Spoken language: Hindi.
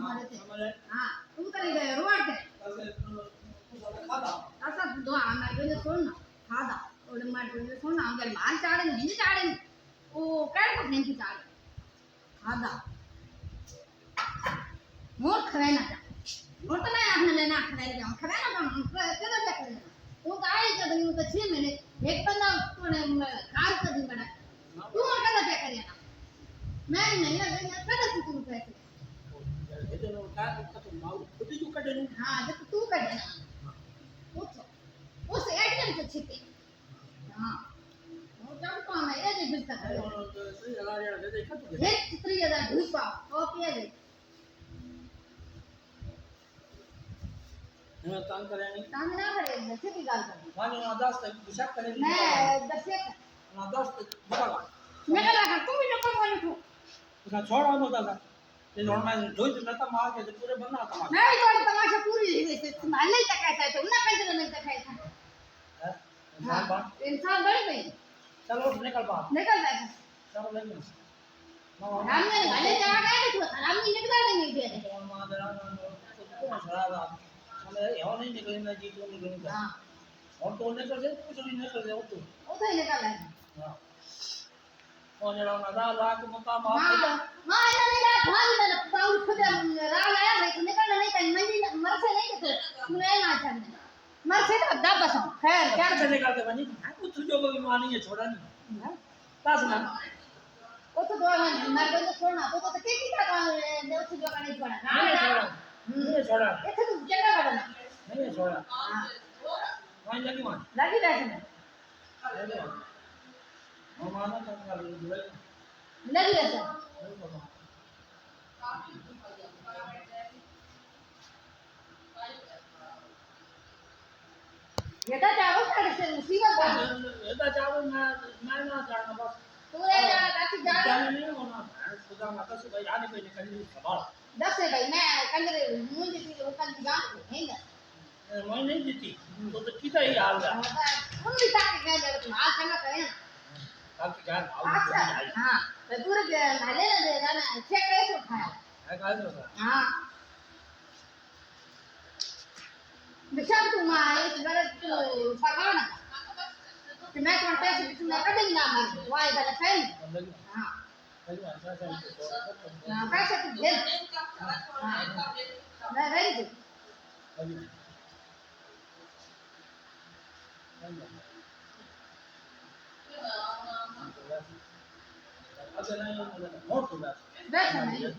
हमारे थे हाँ तुम करी गए रोड पे ऐसा दो हमारे को सुन खादा और हमारे को सुन हम गए माल चाड़े नहीं चाड़े वो कैसे को नहीं चाड़े खादा मोर खवे ना मोर तो नहीं आपने लेना खवे ना हम कैसे क्या करें वो गाय का दिन तो 6 महीने एक बंदा तूने कार का दिन बना तू और क्या करें ना मैं नहीं लगे मैं कैसे तू पैसे itu kan itu mau itu juga dulu हाँ जब तू कर देना वो से एटीएम से छिपे हाँ वो जब तो हमें ये नहीं बिल्कुल करे itu ya lah ya jadi kan tuh ये चित्र ये दा ढूंढ पाओ ओके है ya काम करेंगे काम ना करे जैसे की गाल कर मानो आदास तक विशाख करेंगे मैं दसे आदास तक बुरा मैं कहा तुम भी लोग बोलो तो उसका छोड़ा होता था ये रोड में जोई तो नता मार के पूरे बना था नहीं तो तमाशा पूरी संभाल नहीं तक ऐसा तो ना कंट्रोल नहीं तक ऐसा इंसान बन इंसान बड़ी गई चलो निकल बाहर निकल जाए चलो लेंगे हमने वाले जगह गए तो हमने निकल नहीं दिया और मादरा को शराब हमें यहाँ नहीं निकले ना जी तो निकले हां और तो निकल से कुछ नहीं निकल से वो तो निकल है हां और जरा ना रात मकाम आप हां हां नहीं रात भाग ना पाउल खुद राल आया भाई तू निकल नहीं कहीं मंदी मर से नहीं तो मैं ना चलने मर से तो दब बसो खैर क्या से निकलते बनी कुछ जो भी मानी है छोड़ा नहीं पास ना वो तो दो में मर गए तो छोड़ना तो के की का ने उस जो का नहीं छोड़ा नहीं छोड़ा ये तो जगह बदलना नहीं छोड़ा हां वहीं लगी मान लगी रहने हम माना तो कर लगी रहने येता जाओ सारे से मुसीबत है येता जाओ मैं ना जाना बस तू रे जाना काची जाना जाने नहीं होना खुदा माता से भाई आने पे निकल संभाल 10 है भाई मैं कल मुझे भी वो कल जान है ना मैं नहीं जीती तो कितना ही हाल है तुम भी ताकि गए जब तुम हाल करना करें आपकी जान अच्छा हां तो पूरे नाले ना दे ना चेक कैसे उठाया है कैसे होता हां बिशाल तुम आए गलत पकाना कि मैं तुम्हारे पैसे तुमने कभी ना मार वाई वाला फैन हां हां पैसे तुम दे हां मैं रेडी अगर नहीं नोट होगा बैठ नहीं